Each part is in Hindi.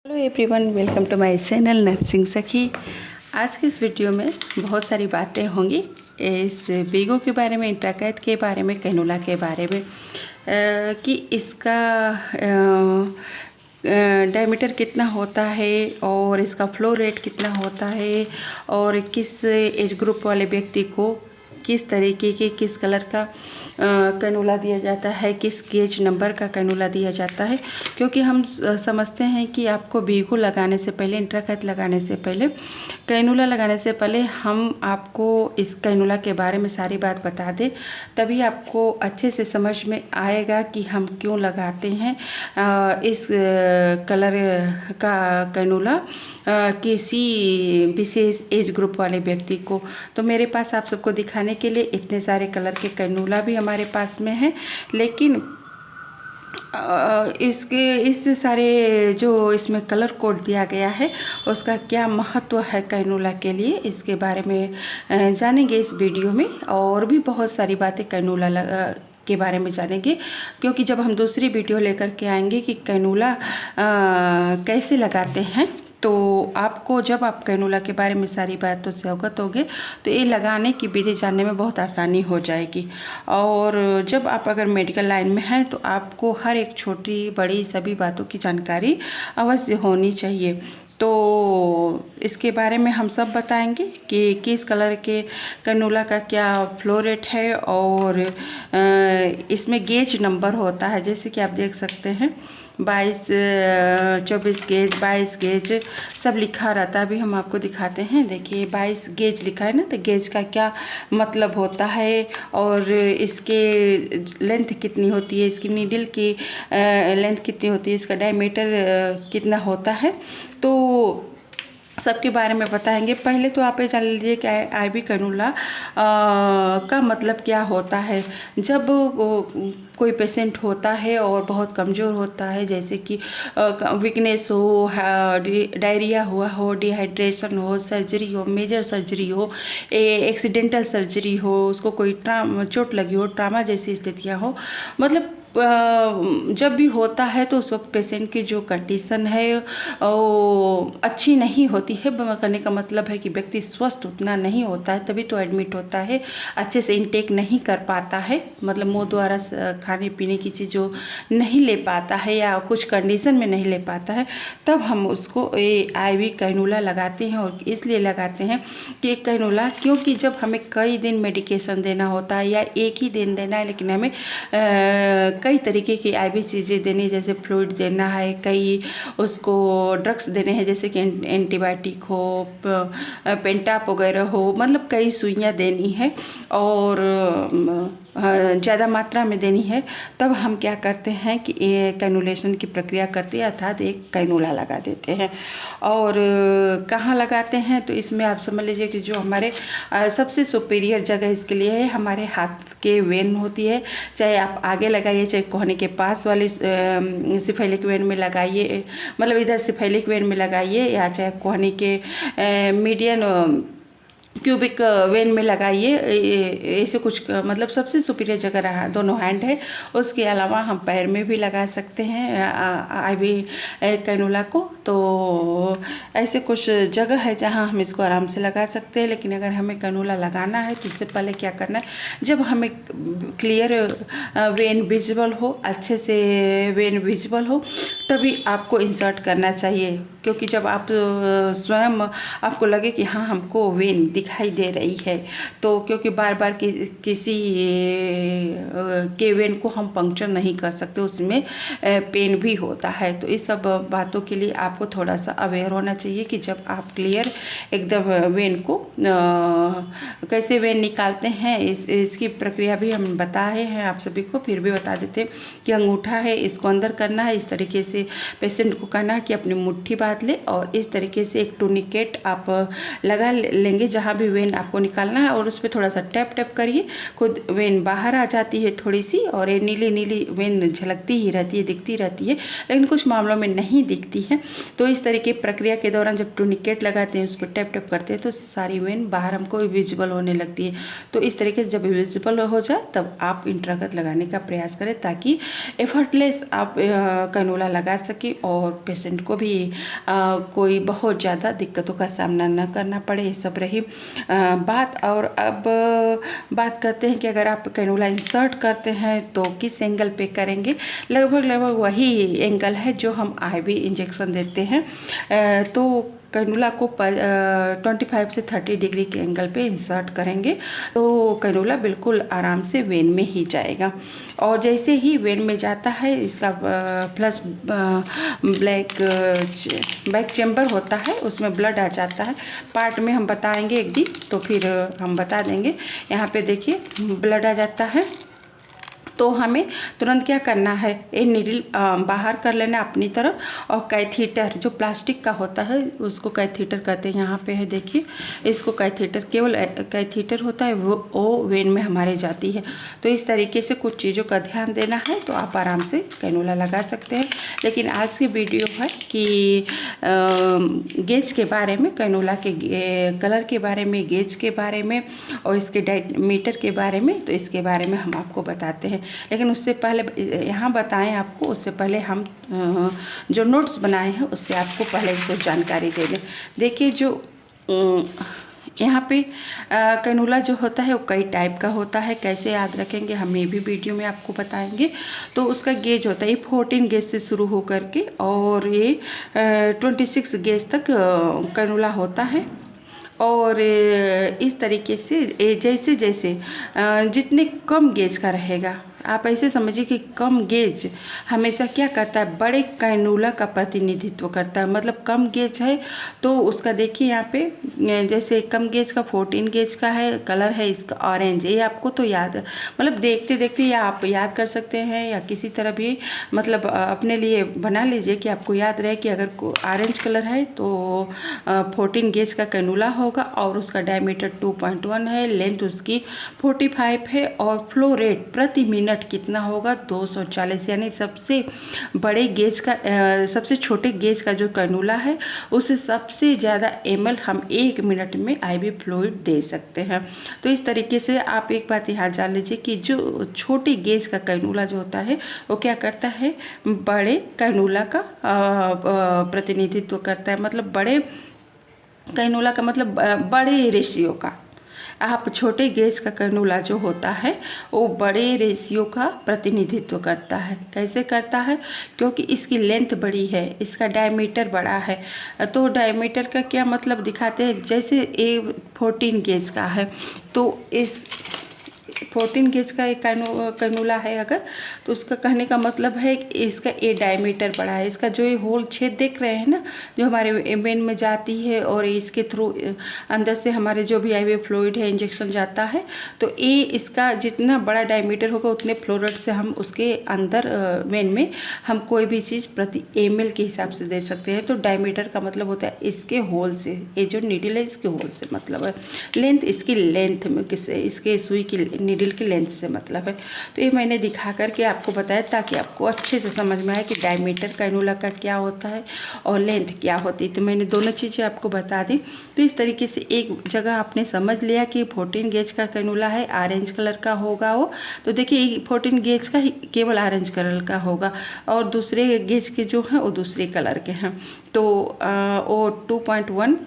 Hello everyone, welcome to my channel nursing Sakhi. आज की इस वीडियो में बहुत सारी बातें होंगी इस वीगो के बारे में, इंट्राकैथ के बारे में, कैनुला के बारे में कि इसका डायमीटर कितना होता है और इसका फ्लो रेट कितना होता है और किस एज ग्रुप वाले व्यक्ति को किस तरीके के किस कलर का कैनुला दिया जाता है, किस गेज नंबर का कैनुला दिया जाता है। क्योंकि हम समझते हैं कि आपको वीगो लगाने से पहले, इंट्राकैथ लगाने से पहले, कैनुला लगाने से पहले हम आपको इस कैनुला के बारे में सारी बात बता दें, तभी आपको अच्छे से समझ में आएगा कि हम क्यों लगाते हैं इस कलर का कैनुला किसी विशेष एज ग्रुप वाले व्यक्ति को। तो मेरे पास आप सबको दिखाने के लिए इतने सारे कलर के कैनुला भी हमारे पास में हैं, लेकिन इस सारे जो इसमें कलर कोड दिया गया है उसका क्या महत्व है कैनुला के लिए, इसके बारे में जानेंगे इस वीडियो में। और भी बहुत सारी बातें कैनुला के बारे में जानेंगे, क्योंकि जब हम दूसरी वीडियो लेकर के आएंगे कि कैनुला कैसे लगाते हैं, तो आपको जब आप कैनुला के बारे में सारी बातों से अवगत होंगे तो ये लगाने की विधि जानने में बहुत आसानी हो जाएगी। और जब आप अगर मेडिकल लाइन में हैं तो आपको हर एक छोटी बड़ी सभी बातों की जानकारी अवश्य होनी चाहिए। तो इसके बारे में हम सब बताएंगे कि किस कलर के कैनुला का क्या फ्लो रेट है और इसमें गेज नंबर होता है, जैसे कि आप देख सकते हैं 22, 24 गेज, 22 गेज सब लिखा रहता है। अभी हम आपको दिखाते हैं, देखिए 22 गेज लिखा है ना, तो गेज का क्या मतलब होता है और इसके लेंथ कितनी होती है, इसकी नीडल की लेंथ कितनी होती है, इसका डायमीटर कितना होता है, तो सबके बारे में बताएंगे। पहले तो आप ये जान लीजिए कि आईवी कैनुला का मतलब क्या होता है। जब कोई पेशेंट होता है और बहुत कमज़ोर होता है, जैसे कि वीकनेस हो, डायरिया हुआ हो, डिहाइड्रेशन हो, सर्जरी हो, मेजर सर्जरी हो, एक्सीडेंटल सर्जरी हो, उसको कोई चोट लगी हो, ट्रामा जैसी स्थितियाँ हो, मतलब जब भी होता है तो उस वक्त पेशेंट की जो कंडीशन है वो अच्छी नहीं होती है। कहने का मतलब है कि व्यक्ति स्वस्थ उतना नहीं होता है, तभी तो एडमिट होता है, अच्छे से इंटेक नहीं कर पाता है, मतलब मुंह द्वारा खाने पीने की चीज़ जो नहीं ले पाता है या कुछ कंडीशन में नहीं ले पाता है, तब हम उसको आईवी कैनुला लगाते हैं। और इसलिए लगाते हैं कि कैनुला, क्योंकि जब हमें कई दिन मेडिकेशन देना होता है या एक ही दिन देना है, लेकिन हमें कई तरीके की आईवी चीज़ें देनी, जैसे फ्लूइड देना है, कई उसको ड्रग्स देने हैं, जैसे कि एंटीबायोटिक हो, पेंटाप वगैरह हो, मतलब कई सुइयाँ देनी है और ज़्यादा मात्रा में देनी है। तब हम क्या करते हैं कि कैनुलेशन की प्रक्रिया करते हैं, अर्थात एक कैनुला लगा देते हैं। और कहाँ लगाते हैं, तो इसमें आप समझ लीजिए कि जो हमारे सबसे सुपीरियर जगह इसके लिए है, हमारे हाथ के वेन होती है, चाहे आप आगे लगाइए, चाहे कोहनी के पास वाली सिफेलिक वेन में लगाइए, मतलब इधर सिफेलिक वेन में लगाइए, या चाहे कोहनी के मीडियन क्यूबिक वेन में लगाइए, ऐसे कुछ, मतलब सबसे सुपीरियर जगह रहा दोनों हैंड है। उसके अलावा हम पैर में भी लगा सकते हैं आईवी कैनुला को। तो ऐसे कुछ जगह है जहां हम इसको आराम से लगा सकते हैं। लेकिन अगर हमें कैनुला लगाना है तो उससे पहले क्या करना है, जब हमें क्लियर वेन विजिबल हो, अच्छे से वेन विजिबल हो, तभी आपको इंसर्ट करना चाहिए। क्योंकि जब आप स्वयं आपको लगे कि हाँ हमको वेन दिखाई दे रही है, तो क्योंकि बार बार किसी के वेन को हम पंक्चर नहीं कर सकते, उसमें पेन भी होता है। तो इस सब बातों के लिए आपको थोड़ा सा अवेयर होना चाहिए कि जब आप क्लियर एकदम वेन को कैसे वेन निकालते हैं, इसकी प्रक्रिया भी हम बताए हैं आप सभी को, फिर भी बता देते हैं कि अंगूठा है, इसको अंदर करना है, इस तरीके से पेशेंट को कहना है कि अपनी मुट्ठी बांध ले और इस तरीके से एक टूनिकेट आप लगा लेंगे जहाँ जहाँ भी वेन आपको निकालना है और उस पर थोड़ा सा टैप टैप करिए, खुद वेन बाहर आ जाती है थोड़ी सी, और ये नीली नीली वेन झलकती ही रहती है, दिखती रहती है, लेकिन कुछ मामलों में नहीं दिखती है। तो इस तरीके प्रक्रिया के दौरान जब टूर्निकेट लगाते हैं, उस पर टैप टैप करते हैं, तो सारी वेन बाहर हमको विजिबल होने लगती है। तो इस तरीके से जब विजिबल हो जाए तब आप इंट्रागत लगाने का प्रयास करें, ताकि एफर्टलेस आप कैनूला लगा सकें और पेशेंट को भी कोई बहुत ज़्यादा दिक्कतों का सामना न करना पड़े। ये सब रही बात। और अब बात करते हैं कि अगर आप कैनूला इंसर्ट करते हैं तो किस एंगल पे करेंगे। लगभग वही एंगल है जो हम आईवी इंजेक्शन देते हैं। तो कैनूला को 25 से 30 डिग्री के एंगल पे इंसर्ट करेंगे, तो कैनूला बिल्कुल आराम से वेन में ही जाएगा। और जैसे ही वेन में जाता है, इसका प्लस बैक चैम्बर होता है, उसमें ब्लड आ जाता है। पार्ट में हम बताएंगे एक दिन, तो फिर हम बता देंगे। यहाँ पे देखिए ब्लड आ जाता है, तो हमें तुरंत क्या करना है, ये नीडल बाहर कर लेना अपनी तरफ, और कैथीटर जो प्लास्टिक का होता है उसको कैथीटर कहते हैं। यहाँ पे है देखिए, इसको कैथीटर, केवल कैथीटर होता है, वो वेन में हमारे जाती है। तो इस तरीके से कुछ चीज़ों का ध्यान देना है, तो आप आराम से कैनूला लगा सकते हैं। लेकिन आज की वीडियो है कि गेज के बारे में, कैनूला के कलर के बारे में, गेज के बारे में और इसके डायमीटर के बारे में, तो इसके बारे में हम आपको बताते हैं। लेकिन उससे पहले यहाँ बताएं आपको, उससे पहले हम जो नोट्स बनाए हैं उससे आपको पहले कुछ जानकारी दे दें। देखिए जो यहाँ पे कैनूला जो होता है वो कई टाइप का होता है। कैसे याद रखेंगे हम ये भी वीडियो में आपको बताएंगे। तो उसका गेज होता है, ये 14 गेज से शुरू हो करके और ये 26 गेज तक कैनूला होता है। और इस तरीके से जैसे जैसे जितने कम गेज का रहेगा, आप ऐसे समझिए कि कम गेज हमेशा क्या करता है, बड़े कैनूला का प्रतिनिधित्व करता है। मतलब कम गेज है तो उसका देखिए यहाँ पे, जैसे कम गेज का 14 गेज का है, कलर है इसका ऑरेंज। ये आपको तो याद, मतलब देखते देखते या आप याद कर सकते हैं, या किसी तरह भी मतलब अपने लिए बना लीजिए कि आपको याद रहे कि अगर ऑरेंज कलर है तो 14 गेज का कैनूला होगा, और उसका डायमीटर 2.1 है, लेंथ उसकी 45 है, और फ्लो रेट प्रति मिनट कितना होगा, 240। यानी सबसे बड़े गेज का सबसे छोटे गेज का जो कैनूला है उससे सबसे ज़्यादा ml हम 1 मिनट में आईवी फ्लूइड दे सकते हैं। तो इस तरीके से आप एक बात यहाँ जान लीजिए कि जो छोटे गेज का कैनूला जो होता है वो क्या करता है, बड़े कैनूला का प्रतिनिधित्व करता है। मतलब बड़े कैनूला का मतलब बड़े रेशियो का। आप छोटे गेज का कैनूला जो होता है वो बड़े रेशियो का प्रतिनिधित्व करता है। कैसे करता है, क्योंकि इसकी लेंथ बड़ी है, इसका डायमीटर बड़ा है। तो डायमीटर का क्या मतलब दिखाते हैं, जैसे ये 14 गेज का है तो इस 14 गेज का एक कैनूला है अगर, तो उसका कहने का मतलब है कि इसका ए डायमीटर बड़ा है। इसका जो ये होल छेद देख रहे हैं ना, जो हमारे वेन में जाती है और इसके थ्रू अंदर से हमारे जो भी आईवी फ्लूइड है इंजेक्शन जाता है, तो ये इसका जितना बड़ा डायमीटर होगा उतने फ्लोरेट से हम उसके अंदर वेन में हम कोई भी चीज़ प्रति ml के हिसाब से दे सकते हैं। तो डायमीटर का मतलब होता है इसके होल से, ये जो नीडल है इसके होल से मतलब है। लेंथ इसकी लेंथ में किससे, इसके सुई की नीडल की लेंथ से मतलब है। तो ये मैंने दिखा करके आपको बताया ताकि आपको अच्छे से समझ में आए कि डायमीटर कैनूला का क्या होता है और लेंथ क्या होती है। तो मैंने दोनों चीज़ें आपको बता दी। तो इस तरीके से एक जगह आपने समझ लिया कि 14 गेज का कैनूला है, ऑरेंज कलर का होगा वो। तो देखिए 14 गेज का ही केवल ऑरेंज कलर का होगा, और दूसरे गेज के जो हैं वो दूसरे कलर के हैं। तो वो 2.1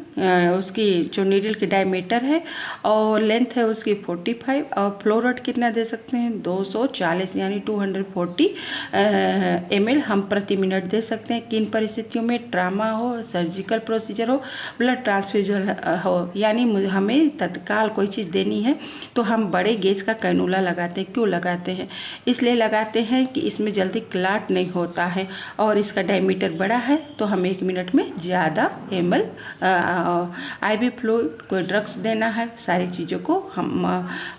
उसकी जो नीडल की डायमीटर है, और लेंथ है उसकी 45, और फ्लो रेट कितना दे सकते हैं, 240 यानी 240 ml हम प्रति मिनट दे सकते हैं। किन परिस्थितियों में, ट्रामा हो, सर्जिकल प्रोसीजर हो, ब्लड ट्रांसफ्यूजन हो, यानी हमें तत्काल कोई चीज़ देनी है तो हम बड़े गेज का कैनूला लगाते हैं। क्यों लगाते हैं, इसलिए लगाते हैं कि इसमें जल्दी क्लाट नहीं होता है, और इसका डायमीटर बड़ा है तो हम 1 मिनट में ज़्यादा ml आईवी फ्लूइड, कोई ड्रग्स देना है, सारी चीज़ों को हम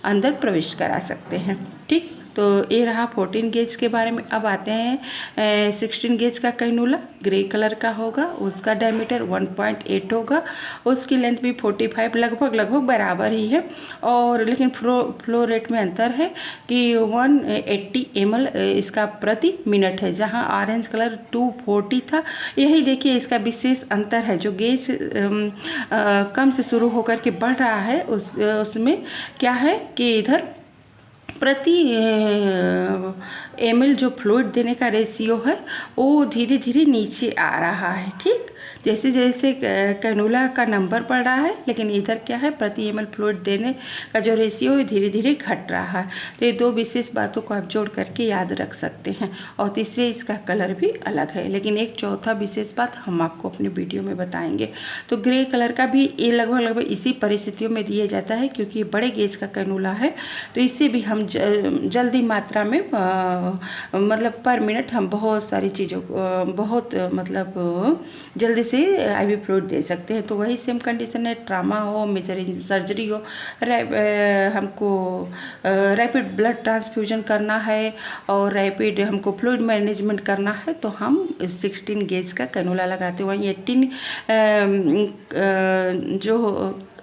अंदर प्रवेश करा सकते हैं। ठीक, तो ये रहा 14 गेज के बारे में। अब आते हैं 16 गेज का कैनूला, ग्रे कलर का होगा, उसका डायमीटर 1.8 होगा, उसकी लेंथ भी 45 लगभग बराबर ही है। और लेकिन फ्लो रेट में अंतर है कि 180 ml इसका प्रति मिनट है, जहां ऑरेंज कलर 240 था। यही देखिए इसका विशेष अंतर है। जो गेज कम से शुरू होकर के बढ़ रहा है उसमें क्या है कि इधर प्रति ml जो फ्लूइड देने का रेशियो है वो धीरे धीरे नीचे आ रहा है। ठीक, जैसे जैसे कैनूला का नंबर बढ़ रहा है, लेकिन इधर क्या है प्रति ml फ्लूइड देने का जो रेशियो है धीरे धीरे घट रहा है। तो ये दो विशेष बातों को आप जोड़ करके याद रख सकते हैं। और तीसरे इसका कलर भी अलग है, लेकिन एक चौथा विशेष बात हम आपको अपने वीडियो में बताएंगे। तो ग्रे कलर का भी ये लगभग इसी परिस्थितियों में दिया जाता है, क्योंकि ये बड़े गेज का कैनूला है। तो इससे भी हम जल्दी मात्रा में मतलब पर मिनट हम बहुत सारी चीज़ों बहुत मतलब जल्दी से IV फ्लूइड दे सकते हैं। तो वही सेम कंडीशन है, ट्रामा हो, मेजर सर्जरी हो, हमको रैपिड ब्लड ट्रांसफ्यूजन करना है और रैपिड हमको फ्लूइड मैनेजमेंट करना है, तो हम 16 गेज का कैनूला लगाते हैं। वहीं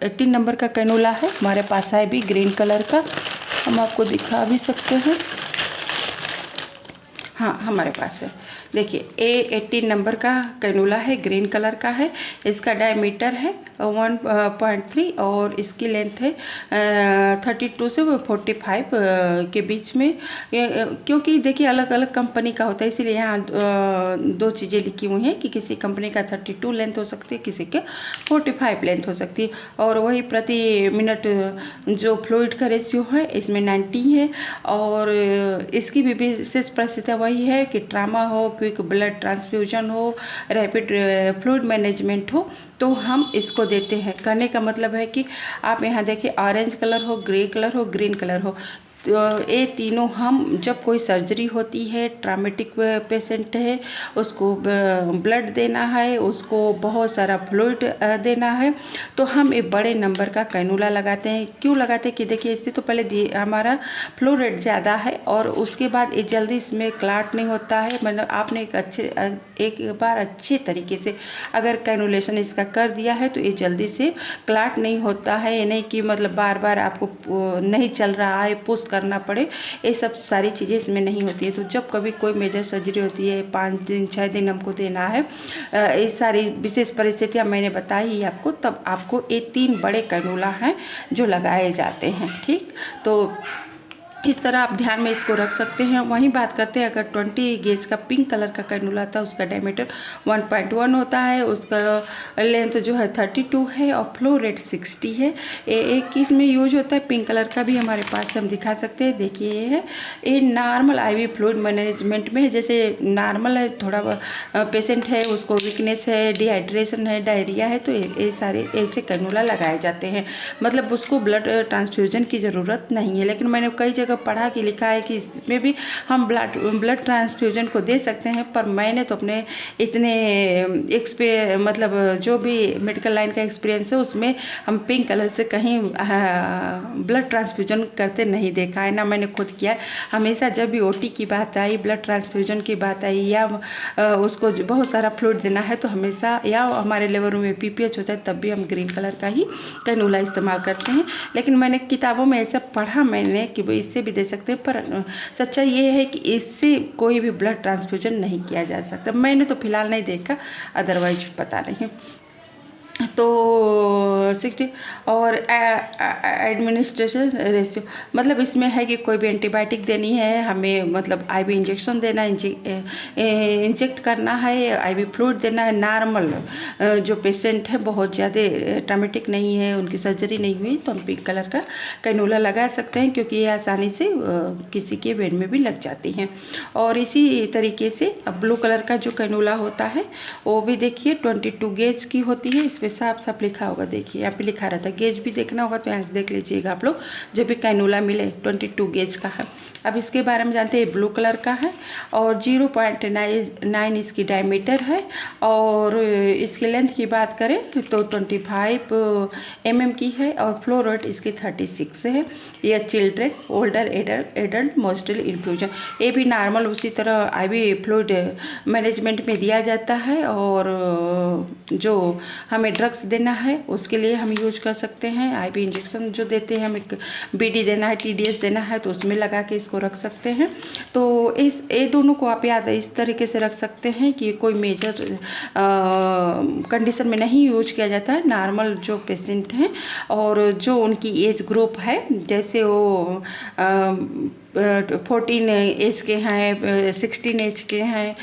18 नंबर का कैनूला है हमारे पास है भी ग्रीन कलर का, हम आपको दिखा भी सकते हैं। हाँ, हमारे पास है, देखिए A18 नंबर का कैनूला है, ग्रीन कलर का है। इसका डायमीटर है 1.3 और इसकी लेंथ है 32 से 45 के बीच में। क्योंकि देखिए अलग अलग कंपनी का होता है, इसीलिए यहाँ दो चीज़ें लिखी हुई हैं कि किसी कंपनी का 32 लेंथ हो सकती है, किसी के 45 लेंथ हो सकती है। और वही प्रति मिनट जो फ्लूइड का रेशियो है इसमें 90 है। और इसकी भी विशेष प्रसिद्धि वही है कि ट्रामा हो, क्विक ब्लड ट्रांसफ्यूजन हो, रैपिड फ्लूइड मैनेजमेंट हो, तो हम इसको देते हैं। करने का मतलब है कि आप यहाँ देखिए ऑरेंज कलर हो, ग्रे कलर हो, ग्रीन कलर हो, तो ये तीनों हम जब कोई सर्जरी होती है, ट्रामेटिक पेशेंट है, उसको ब्लड देना है, उसको बहुत सारा फ्लूइड देना है, तो हम एक बड़े नंबर का कैनूला लगाते हैं। क्यों लगाते हैं कि देखिए इससे तो पहले हमारा फ्लो रेट ज़्यादा है और उसके बाद ये जल्दी इसमें क्लाट नहीं होता है। मतलब आपने एक बार अच्छे तरीके से अगर कैनूलेशन इसका कर दिया है तो ये जल्दी से क्लाट नहीं होता है। ये नहीं कि मतलब बार बार आपको नहीं चल रहा है पुश करना पड़े, ये सब सारी चीज़ें इसमें नहीं होती है। तो जब कभी कोई मेजर सर्जरी होती है, 5 दिन 6 दिन हमको देना है, ये सारी विशेष परिस्थितियाँ मैंने बताई ही आपको, तब आपको ये 3 बड़े कैनूला हैं जो लगाए जाते हैं। ठीक, तो इस तरह आप ध्यान में इसको रख सकते हैं। वहीं बात करते हैं अगर 20 गेज का पिंक कलर का कैनूला था, उसका डायमीटर 1.1 होता है, उसका लेंथ जो है 32 है और फ्लो रेट 60 है। एक किस में यूज होता है, पिंक कलर का भी हमारे पास हम दिखा सकते हैं। देखिए ये है, ये नॉर्मल IV फ्लूइड मैनेजमेंट में, जैसे नॉर्मल है, थोड़ा पेशेंट है, उसको वीकनेस है, डिहाइड्रेशन है, डायरिया है, तो ये सारे ऐसे कैनूला लगाए जाते हैं। मतलब उसको ब्लड ट्रांसफ्यूजन की ज़रूरत नहीं है। लेकिन मैंने कई जगह पढ़ा कि लिखा है कि इसमें भी हम ब्लड ट्रांसफ्यूजन को दे सकते हैं, पर मैंने तो अपने इतने मतलब जो भी मेडिकल लाइन का एक्सपीरियंस है उसमें हम पिंक कलर से कहीं ब्लड ट्रांसफ्यूजन करते नहीं देखा है, ना मैंने खुद किया है। हमेशा जब भी OT की बात आई, ब्लड ट्रांसफ्यूजन की बात आई, या उसको बहुत सारा फ्लूइड देना है, तो हमेशा, या हमारे लेवल में PPH होता है, तब भी हम ग्रीन कलर का ही कैनूला इस्तेमाल करते हैं। लेकिन मैंने किताबों में ऐसा पढ़ा मैंने कि वो इससे भी दे सकते हैं, पर सच्चाई ये है कि इससे कोई भी ब्लड ट्रांसफ्यूजन नहीं किया जा सकता। मैंने तो फिलहाल नहीं देखा, अदरवाइज पता नहीं। तो 60 और एडमिनिस्ट्रेशन रेशियो, मतलब इसमें है कि कोई भी एंटीबायोटिक देनी है हमें, मतलब IV इंजेक्शन देना, इंजेक्ट करना है, IV फ्लूइड देना है। नॉर्मल जो पेशेंट है, बहुत ज़्यादा ट्रामेटिक नहीं है, उनकी सर्जरी नहीं हुई, तो हम पिंक कलर का कैनूला लगा सकते हैं, क्योंकि ये आसानी से किसी के वेन में भी लग जाती हैं। और इसी तरीके से ब्लू कलर का जो कैनूला होता है वो भी देखिए 22 गेज की होती है। इस पर साफ साफ लिखा होगा, देखिए देखिए यहाँ पे लिखा रहता है। गेज भी देखना होगा तो यहाँ से देख लीजिएगा आप लोग, जब भी कैनूला मिले 22 गेज का है। अब इसके बारे में जानते हैं, ब्लू कलर का है और 0.9 इसकी डायमीटर है। और इसकी लेंथ की बात करें तो 25 mm की है और फ्लो रेट इसकी 36 है। ये चिल्ड्रेन, ओल्डर, एडल्ट, मोस्टल इन्फ्यूजन, ये भी नॉर्मल उसी तरह IV फ्लूइड मैनेजमेंट में दिया जाता है। और जो हमें ड्रग्स देना है उसके लिए हम यूज कर सकते हैं। IV इंजेक्शन जो देते हैं, हमें BD देना है, TDS देना है, तो उसमें लगा के इसको रख सकते हैं। तो ये दोनों को आप याद इस तरीके से रख सकते हैं कि कोई मेजर कंडीशन में नहीं यूज किया जाता है। नॉर्मल जो पेशेंट हैं और जो उनकी एज ग्रुप है, जैसे वो 14 एज के हैं, 16 एज के हैं,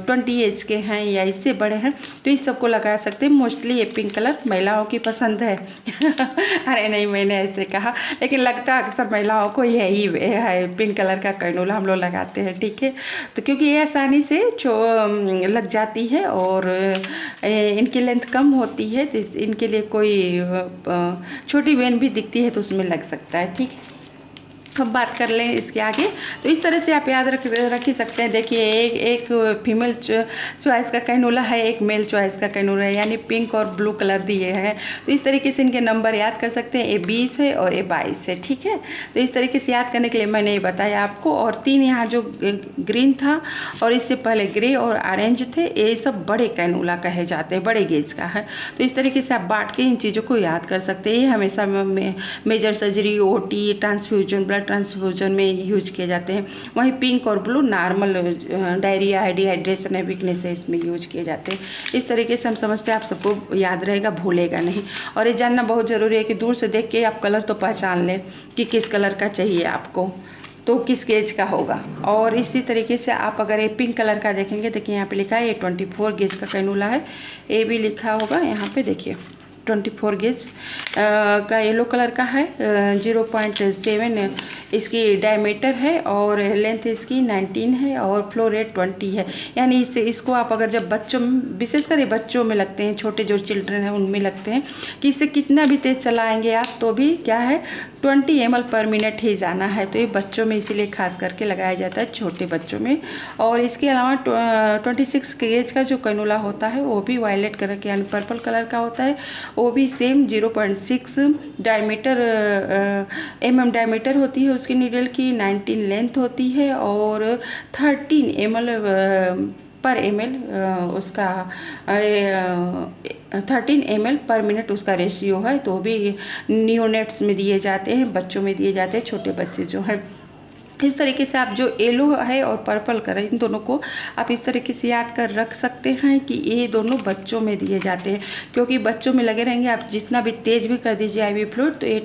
20 एज के हैं या इससे बड़े हैं, तो इस सबको लगा सकते हैं। मोस्टली ये पिंक कलर महिलाओं की पसंद है। अरे नहीं, मैंने ऐसे कहा, लेकिन लगता है अक्सर महिलाओं को यही है, पिंक कलर का कैनूला हम लोग लगाते हैं, ठीक है। तो क्योंकि ये आसानी से लग जाती है और इनकी लेंथ कम होती है, तो इनके लिए कोई छोटी वेन भी दिखती है तो उसमें लग सकता है, ठीक है। अब बात कर लें इसके आगे, तो इस तरह से आप याद रख ही सकते हैं। देखिए एक फीमेल चॉइस का कैनूला है, एक मेल चॉइस का कैनूला है, यानी पिंक और ब्लू कलर दिए हैं। तो इस तरीके से इनके नंबर याद कर सकते हैं। ये 20 है और ये 22 है, ठीक है। तो इस तरीके से याद करने के लिए मैंने ये बताया आपको। और 3 यहाँ जो ग्रीन था और इससे पहले ग्रे और ऑरेंज थे, ये सब बड़े कैनूला कहे जाते हैं, बड़े गेज का है। तो इस तरीके से आप बांट के इन चीज़ों को याद कर सकते हैं। ये हमेशा major surgery, OT, transfusion, blood transfusion में यूज किए जाते हैं। वहीं पिंक और ब्लू नॉर्मल डायरिया है, डिहाइड्रेशन है, वीकनेस है, इसमें यूज किए जाते हैं। इस तरीके से हम समझते हैं, आप सबको याद रहेगा, भूलेगा नहीं। और ये जानना बहुत ज़रूरी है कि दूर से देख के आप कलर तो पहचान लें कि किस कलर का चाहिए आपको, तो किस गेज का होगा। और इसी तरीके से आप अगर ये पिंक कलर का देखेंगे, देखिए यहाँ पे लिखा है ये 24 गेज का कैनूला है। ये भी लिखा होगा यहाँ पे, देखिए 24 गेज का येलो कलर का है। 0.7 इसकी डायमीटर है और लेंथ इसकी 19 है और फ्लो रेट 20 है। यानी इसको आप अगर जब बच्चों में, विशेषकर ये बच्चों में लगते हैं, छोटे जो चिल्ड्रन हैं उनमें लगते हैं कि इससे कितना भी तेज़ चलाएंगे आप तो भी क्या है 20 ml पर मिनट ही जाना है। तो ये बच्चों में इसीलिए खास करके लगाया जाता है, छोटे बच्चों में। और इसके अलावा 26 गेज का जो कैनूला होता है वो भी वायलेट कलर के यानी पर्पल कलर का होता है। वो भी सेम 0.6 डायमीटर mm डायमीटर होती है उसकी नीडल की, 19 लेंथ होती है और 13 ml पर ml उसका 13 ml पर मिनट उसका रेशियो है। तो भी न्यूनेट्स में दिए जाते हैं, बच्चों में दिए जाते हैं, छोटे बच्चे जो है। इस तरीके से आप जो येलो है और पर्पल कलर, इन दोनों को आप इस तरीके से याद कर रख सकते हैं कि ये दोनों बच्चों में दिए जाते हैं। क्योंकि बच्चों में लगे रहेंगे, आप जितना भी तेज़ भी कर दीजिए IV फ्लूइड तो ये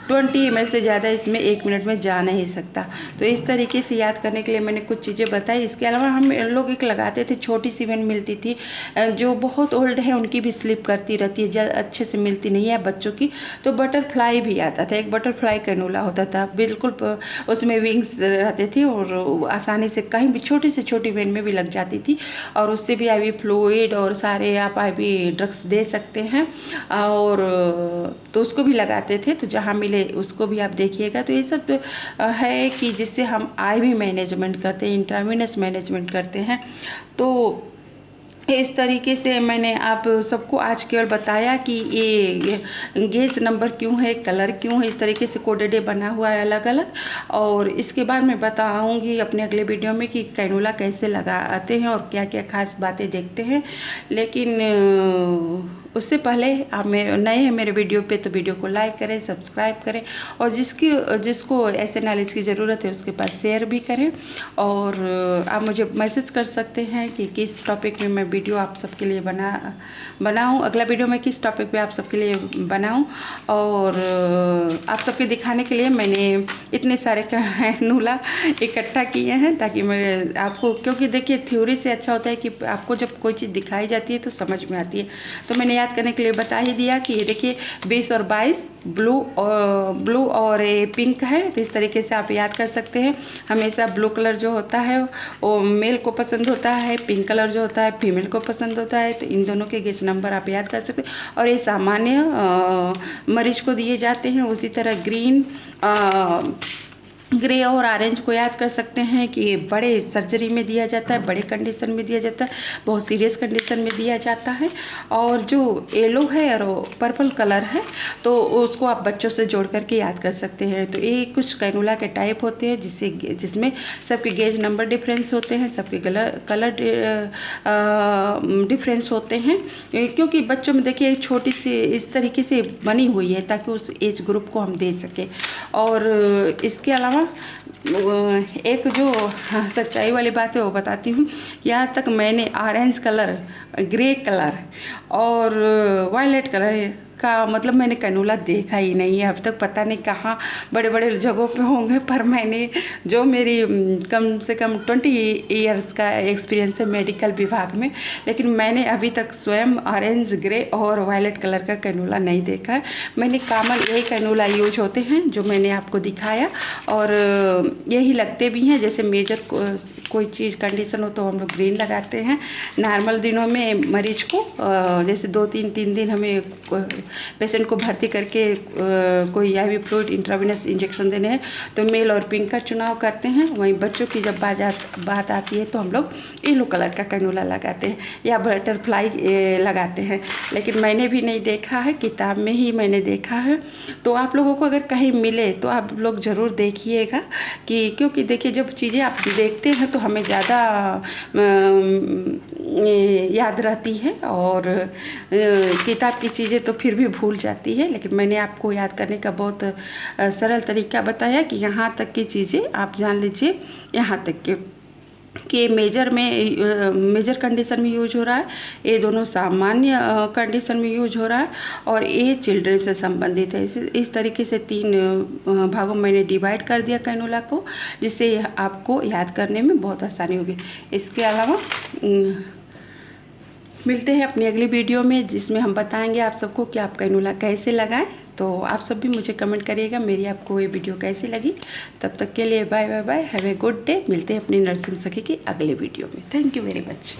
20 ml से ज़्यादा इसमें 1 मिनट में जा नहीं सकता। तो इस तरीके से याद करने के लिए मैंने कुछ चीज़ें बताई। इसके अलावा हम लोग एक लगाते थे, छोटी सी वेन मिलती थी, जो बहुत ओल्ड है उनकी भी स्लिप करती रहती है, अच्छे से मिलती नहीं है बच्चों की। तो बटरफ्लाई भी आता था, एक बटरफ्लाई कैनूला होता था, बिल्कुल उसमें विंग्स रहते थे और आसानी से कहीं भी छोटी से छोटी वेन में भी लग जाती थी। और उससे भी IV फ्लूइड और सारे आप IV ड्रग्स दे सकते हैं। और तो उसको भी लगाते थे, तो जहाँ मिले उसको भी आप देखिएगा। तो ये सब है कि जिससे हम IV मैनेजमेंट करते हैं, इंट्रावेनस मैनेजमेंट करते हैं। तो इस तरीके से मैंने आप सबको आज केवल बताया कि ये गेज नंबर क्यों है, कलर क्यों है, इस तरीके से कोडेड बना हुआ है अलग अलग। और इसके बाद मैं बताऊंगी अपने अगले वीडियो में कि कैनूला कैसे लगाते हैं और क्या क्या खास बातें देखते हैं। लेकिन उससे पहले आप नए हैं मेरे वीडियो पे तो वीडियो को लाइक करें, सब्सक्राइब करें और जिसको ऐसे नॉलेज की ज़रूरत है उसके पास शेयर भी करें। और आप मुझे मैसेज कर सकते हैं कि किस टॉपिक में मैं वीडियो आप सबके लिए बनाऊं, अगला वीडियो मैं किस टॉपिक पे आप सबके लिए बनाऊं। और आप सबके दिखाने के लिए मैंने इतने सारे कैनूला इकट्ठा किए हैं ताकि मैं आपको, क्योंकि देखिए थ्योरी से अच्छा होता है कि आपको जब कोई चीज़ दिखाई जाती है तो समझ में आती है। तो मैंने याद करने के लिए बता ही दिया कि ये देखिए 20 और 22 ब्लू और ये पिंक है। तो इस तरीके से आप याद कर सकते हैं। हमेशा ब्लू कलर जो होता है वो मेल को पसंद होता है, पिंक कलर जो होता है फीमेल को पसंद होता है। तो इन दोनों के गेस नंबर आप याद कर सकते हैं और ये सामान्य मरीज को दिए जाते हैं। उसी तरह ग्रे और ऑरेंज को याद कर सकते हैं कि ये बड़े सर्जरी में दिया जाता है, बड़े कंडीशन में दिया जाता है, बहुत सीरियस कंडीशन में दिया जाता है। और जो येलो है और पर्पल कलर है तो उसको आप बच्चों से जोड़ करके याद कर सकते हैं। तो ये कुछ कैनुला के टाइप होते हैं जिसमें सबके गेज नंबर डिफरेंस होते हैं, सबके कलर डिफरेंस होते हैं। क्योंकि बच्चों में देखिए एक छोटी सी इस तरीके से बनी हुई है ताकि उस एज ग्रुप को हम दे सकें। और इसके अलावा एक जो सच्चाई वाली बात है वो बताती हूँ कि आज तक मैंने ऑरेंज कलर, ग्रे कलर और वायलेट कलर का मतलब मैंने कैनुला देखा ही नहीं है अब तक। पता नहीं कहाँ बड़े बड़े जगहों पे होंगे, पर मैंने जो मेरी कम से कम 20 ईयर्स का एक्सपीरियंस है मेडिकल विभाग में, लेकिन मैंने अभी तक स्वयं ऑरेंज, ग्रे और वायलेट कलर का कैनुला नहीं देखा है। मैंने कॉमन यही कैनुला यूज होते हैं जो मैंने आपको दिखाया और यही लगते भी हैं। जैसे मेजर कोई चीज़ कंडीशन हो तो हम लोग ग्रीन लगाते हैं। नॉर्मल दिनों में मरीज को जैसे 2-3 दिन हमें पेशेंट को भर्ती करके कोई IV फ्लूइड इंट्रावेनस इंजेक्शन देने हैं तो मेल और पिंक का चुनाव करते हैं। वहीं बच्चों की जब बात आती है तो हम लोग येलो कलर का कैनुला लगाते हैं या बटरफ्लाई लगाते हैं। लेकिन मैंने भी नहीं देखा है, किताब में ही मैंने देखा है। तो आप लोगों को अगर कहीं मिले तो आप लोग ज़रूर देखिएगा कि क्योंकि देखिए जब चीज़ें आप देखते हैं तो हमें ज़्यादा याद रहती है और किताब की चीज़ें तो फिर भी भूल जाती है। लेकिन मैंने आपको याद करने का बहुत सरल तरीका बताया कि यहाँ तक की चीज़ें आप जान लीजिए, यहाँ तक कि मेजर कंडीशन में यूज हो रहा है, ये दोनों सामान्य कंडीशन में यूज हो रहा है और ये चिल्ड्रन से संबंधित है। इस तरीके से 3 भागों में मैंने डिवाइड कर दिया कैनुला को, जिससे आपको याद करने में बहुत आसानी होगी। इसके अलावा मिलते हैं अपनी अगली वीडियो में जिसमें हम बताएंगे आप सबको कि आप कैनुला कैसे लगाएं। तो आप सब भी मुझे कमेंट करिएगा मेरी आपको ये वीडियो कैसी लगी। तब तक के लिए bye bye bye, have a good day. मिलते हैं अपनी नर्सिंग सखी की अगले वीडियो में। Thank you very much.